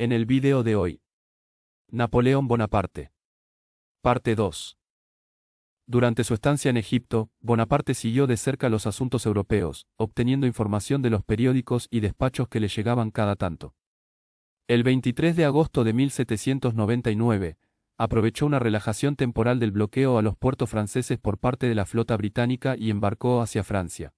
En el video de hoy, Napoleón Bonaparte. Parte 2. Durante su estancia en Egipto, Bonaparte siguió de cerca los asuntos europeos, obteniendo información de los periódicos y despachos que le llegaban cada tanto. El 23 de agosto de 1799, aprovechó una relajación temporal del bloqueo a los puertos franceses por parte de la flota británica y embarcó hacia Francia.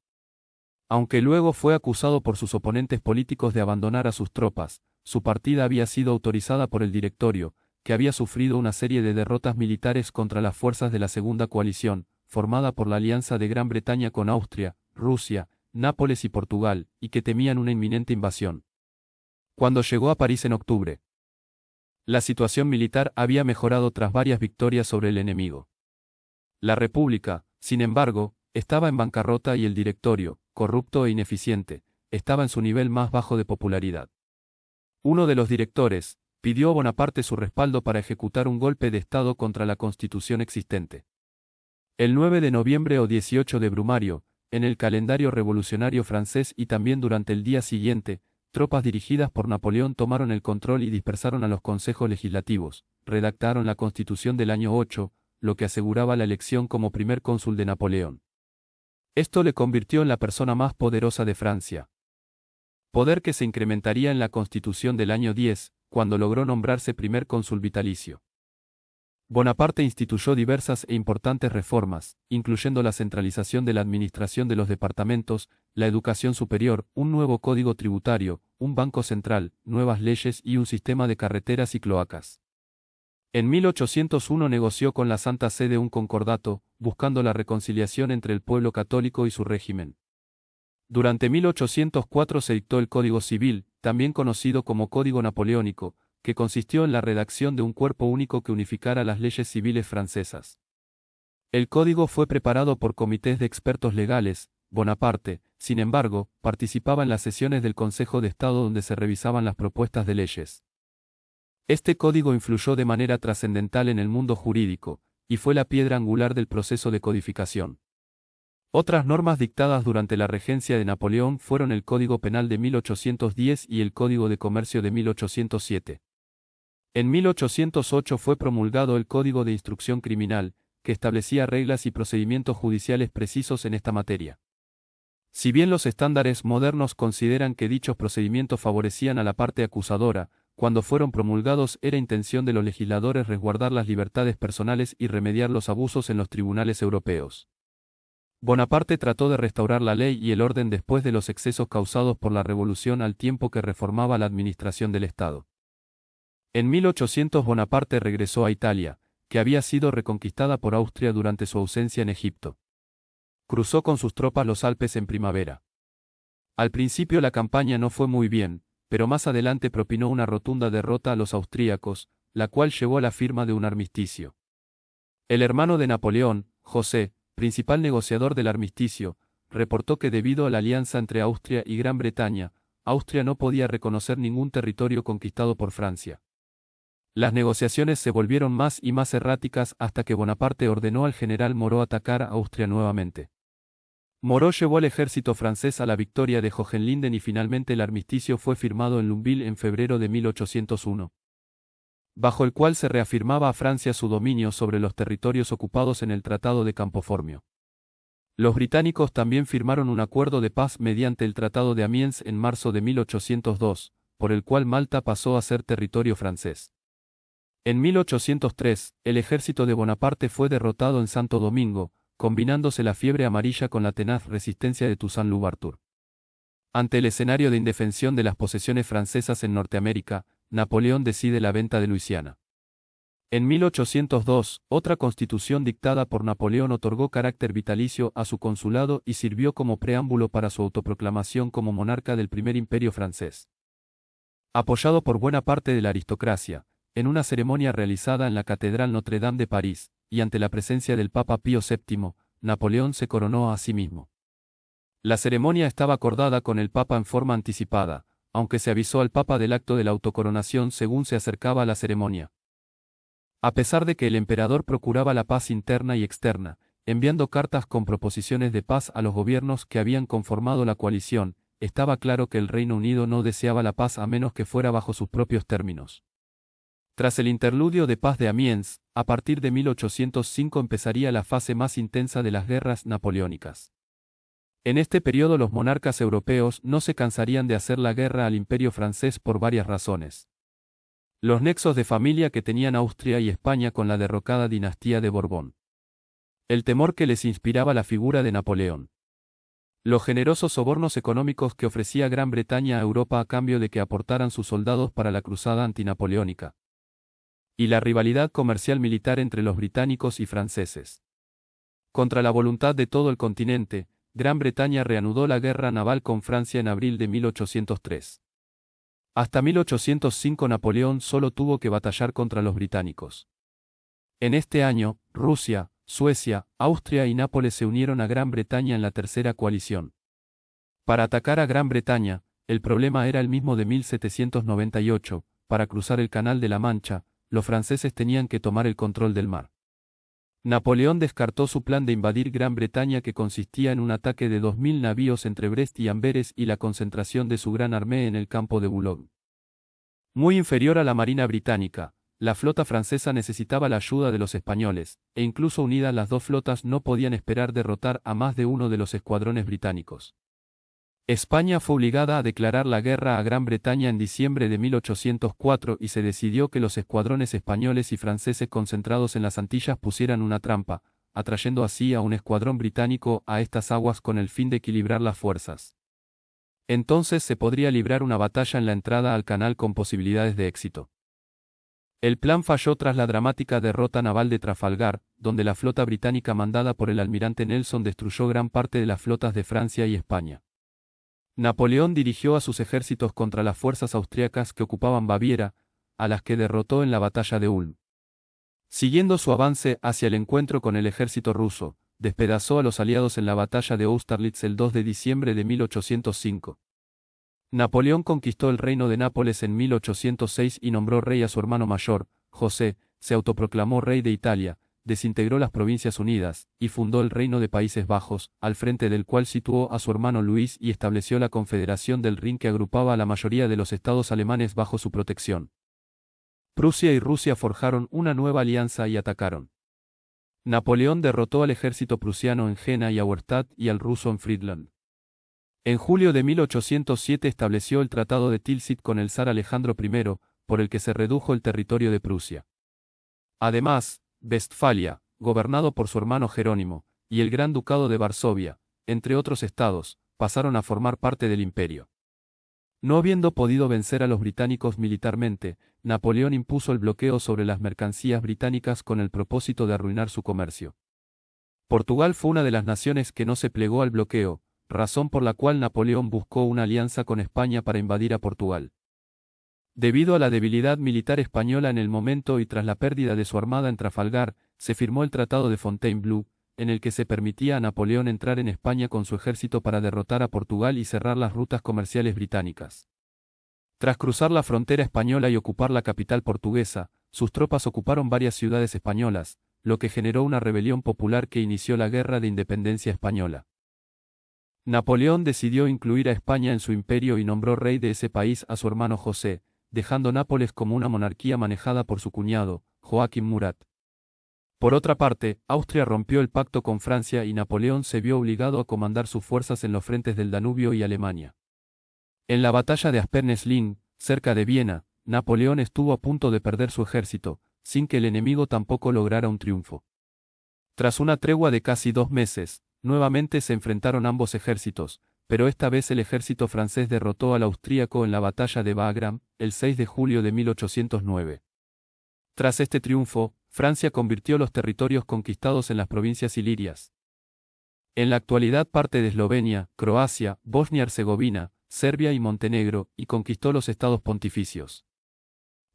Aunque luego fue acusado por sus oponentes políticos de abandonar a sus tropas, su partida había sido autorizada por el Directorio, que había sufrido una serie de derrotas militares contra las fuerzas de la Segunda Coalición, formada por la alianza de Gran Bretaña con Austria, Rusia, Nápoles y Portugal, y que temían una inminente invasión. Cuando llegó a París en octubre, la situación militar había mejorado tras varias victorias sobre el enemigo. La República, sin embargo, estaba en bancarrota y el Directorio, corrupto e ineficiente, estaba en su nivel más bajo de popularidad. Uno de los directores pidió a Bonaparte su respaldo para ejecutar un golpe de Estado contra la Constitución existente. El 9 de noviembre o 18 de Brumario, en el calendario revolucionario francés y también durante el día siguiente, tropas dirigidas por Napoleón tomaron el control y dispersaron a los consejos legislativos, redactaron la Constitución del año 8, lo que aseguraba la elección como primer cónsul de Napoleón. Esto le convirtió en la persona más poderosa de Francia. Poder que se incrementaría en la Constitución del año 10, cuando logró nombrarse primer cónsul vitalicio. Bonaparte instituyó diversas e importantes reformas, incluyendo la centralización de la administración de los departamentos, la educación superior, un nuevo código tributario, un banco central, nuevas leyes y un sistema de carreteras y cloacas. En 1801 negoció con la Santa Sede un concordato, buscando la reconciliación entre el pueblo católico y su régimen. Durante 1804 se dictó el Código Civil, también conocido como Código Napoleónico, que consistió en la redacción de un cuerpo único que unificara las leyes civiles francesas. El código fue preparado por comités de expertos legales. Bonaparte, sin embargo, participaba en las sesiones del Consejo de Estado donde se revisaban las propuestas de leyes. Este código influyó de manera trascendental en el mundo jurídico, y fue la piedra angular del proceso de codificación. Otras normas dictadas durante la regencia de Napoleón fueron el Código Penal de 1810 y el Código de Comercio de 1807. En 1808 fue promulgado el Código de Instrucción Criminal, que establecía reglas y procedimientos judiciales precisos en esta materia. Si bien los estándares modernos consideran que dichos procedimientos favorecían a la parte acusadora, cuando fueron promulgados era intención de los legisladores resguardar las libertades personales y remediar los abusos en los tribunales europeos. Bonaparte trató de restaurar la ley y el orden después de los excesos causados por la revolución al tiempo que reformaba la administración del Estado. En 1800 Bonaparte regresó a Italia, que había sido reconquistada por Austria durante su ausencia en Egipto. Cruzó con sus tropas los Alpes en primavera. Al principio la campaña no fue muy bien, pero más adelante propinó una rotunda derrota a los austríacos, la cual llevó a la firma de un armisticio. El hermano de Napoleón, José, principal negociador del armisticio, reportó que debido a la alianza entre Austria y Gran Bretaña, Austria no podía reconocer ningún territorio conquistado por Francia. Las negociaciones se volvieron más y más erráticas hasta que Bonaparte ordenó al general Moreau atacar a Austria nuevamente. Moreau llevó al ejército francés a la victoria de Hohenlinden y finalmente el armisticio fue firmado en Luneville en febrero de 1801. Bajo el cual se reafirmaba a Francia su dominio sobre los territorios ocupados en el Tratado de Campoformio. Los británicos también firmaron un acuerdo de paz mediante el Tratado de Amiens en marzo de 1802, por el cual Malta pasó a ser territorio francés. En 1803, el ejército de Bonaparte fue derrotado en Santo Domingo, combinándose la fiebre amarilla con la tenaz resistencia de Toussaint Louverture. Ante el escenario de indefensión de las posesiones francesas en Norteamérica, Napoleón decide la venta de Luisiana. En 1802, otra constitución dictada por Napoleón otorgó carácter vitalicio a su consulado y sirvió como preámbulo para su autoproclamación como monarca del primer imperio francés. Apoyado por buena parte de la aristocracia, en una ceremonia realizada en la Catedral Notre Dame de París, y ante la presencia del Papa Pío VII, Napoleón se coronó a sí mismo. La ceremonia estaba acordada con el Papa en forma anticipada, aunque se avisó al Papa del acto de la autocoronación según se acercaba a la ceremonia. A pesar de que el emperador procuraba la paz interna y externa, enviando cartas con proposiciones de paz a los gobiernos que habían conformado la coalición, estaba claro que el Reino Unido no deseaba la paz a menos que fuera bajo sus propios términos. Tras el interludio de paz de Amiens, a partir de 1805 empezaría la fase más intensa de las guerras napoleónicas. En este periodo los monarcas europeos no se cansarían de hacer la guerra al Imperio francés por varias razones. Los nexos de familia que tenían Austria y España con la derrocada dinastía de Borbón. El temor que les inspiraba la figura de Napoleón. Los generosos sobornos económicos que ofrecía Gran Bretaña a Europa a cambio de que aportaran sus soldados para la cruzada antinapoleónica. Y la rivalidad comercial militar entre los británicos y franceses. Contra la voluntad de todo el continente, Gran Bretaña reanudó la guerra naval con Francia en abril de 1803. Hasta 1805 Napoleón solo tuvo que batallar contra los británicos. En este año, Rusia, Suecia, Austria y Nápoles se unieron a Gran Bretaña en la Tercera Coalición. Para atacar a Gran Bretaña, el problema era el mismo de 1798, para cruzar el Canal de la Mancha, los franceses tenían que tomar el control del mar. Napoleón descartó su plan de invadir Gran Bretaña, que consistía en un ataque de 2000 navíos entre Brest y Amberes y la concentración de su gran armée en el campo de Boulogne. Muy inferior a la marina británica, la flota francesa necesitaba la ayuda de los españoles, e incluso unidas las dos flotas no podían esperar derrotar a más de uno de los escuadrones británicos. España fue obligada a declarar la guerra a Gran Bretaña en diciembre de 1804 y se decidió que los escuadrones españoles y franceses concentrados en las Antillas pusieran una trampa, atrayendo así a un escuadrón británico a estas aguas con el fin de equilibrar las fuerzas. Entonces se podría librar una batalla en la entrada al canal con posibilidades de éxito. El plan falló tras la dramática derrota naval de Trafalgar, donde la flota británica mandada por el almirante Nelson destruyó gran parte de las flotas de Francia y España. Napoleón dirigió a sus ejércitos contra las fuerzas austriacas que ocupaban Baviera, a las que derrotó en la batalla de Ulm. Siguiendo su avance hacia el encuentro con el ejército ruso, despedazó a los aliados en la batalla de Austerlitz el 2 de diciembre de 1805. Napoleón conquistó el reino de Nápoles en 1806 y nombró rey a su hermano mayor, José, se autoproclamó rey de Italia, desintegró las Provincias Unidas, y fundó el Reino de Países Bajos, al frente del cual situó a su hermano Luis y estableció la Confederación del Rin que agrupaba a la mayoría de los estados alemanes bajo su protección. Prusia y Rusia forjaron una nueva alianza y atacaron. Napoleón derrotó al ejército prusiano en Jena y Auerstadt y al ruso en Friedland. En julio de 1807 estableció el Tratado de Tilsit con el zar Alejandro I, por el que se redujo el territorio de Prusia. Además, Westfalia, gobernado por su hermano Jerónimo, y el Gran Ducado de Varsovia, entre otros estados, pasaron a formar parte del imperio. No habiendo podido vencer a los británicos militarmente, Napoleón impuso el bloqueo sobre las mercancías británicas con el propósito de arruinar su comercio. Portugal fue una de las naciones que no se plegó al bloqueo, razón por la cual Napoleón buscó una alianza con España para invadir a Portugal. Debido a la debilidad militar española en el momento y tras la pérdida de su armada en Trafalgar, se firmó el Tratado de Fontainebleau, en el que se permitía a Napoleón entrar en España con su ejército para derrotar a Portugal y cerrar las rutas comerciales británicas. Tras cruzar la frontera española y ocupar la capital portuguesa, sus tropas ocuparon varias ciudades españolas, lo que generó una rebelión popular que inició la Guerra de Independencia Española. Napoleón decidió incluir a España en su imperio y nombró rey de ese país a su hermano José, dejando Nápoles como una monarquía manejada por su cuñado, Joaquín Murat. Por otra parte, Austria rompió el pacto con Francia y Napoleón se vio obligado a comandar sus fuerzas en los frentes del Danubio y Alemania. En la batalla de Aspernes-Ling, cerca de Viena, Napoleón estuvo a punto de perder su ejército, sin que el enemigo tampoco lograra un triunfo. Tras una tregua de casi 2 meses, nuevamente se enfrentaron ambos ejércitos, pero esta vez el ejército francés derrotó al austríaco en la batalla de Wagram, el 6 de julio de 1809. Tras este triunfo, Francia convirtió los territorios conquistados en las provincias ilirias. En la actualidad parte de Eslovenia, Croacia, Bosnia-Herzegovina, Serbia y Montenegro, y conquistó los estados pontificios.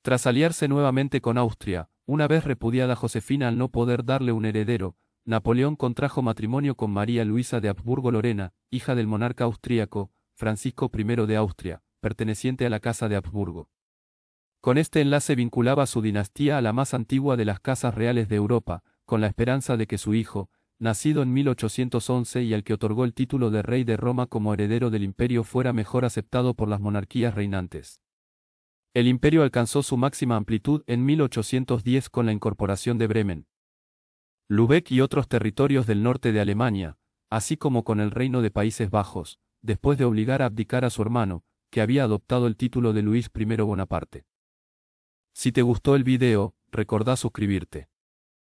Tras aliarse nuevamente con Austria, una vez repudiada Josefina al no poder darle un heredero, Napoleón contrajo matrimonio con María Luisa de Habsburgo-Lorena, hija del monarca austríaco, Francisco I de Austria, perteneciente a la Casa de Habsburgo. Con este enlace vinculaba su dinastía a la más antigua de las casas reales de Europa, con la esperanza de que su hijo, nacido en 1811 y al que otorgó el título de rey de Roma como heredero del imperio, fuera mejor aceptado por las monarquías reinantes. El imperio alcanzó su máxima amplitud en 1810 con la incorporación de Bremen, Lübeck y otros territorios del norte de Alemania, así como con el Reino de Países Bajos, después de obligar a abdicar a su hermano, que había adoptado el título de Luis I Bonaparte. Si te gustó el video, recordá suscribirte.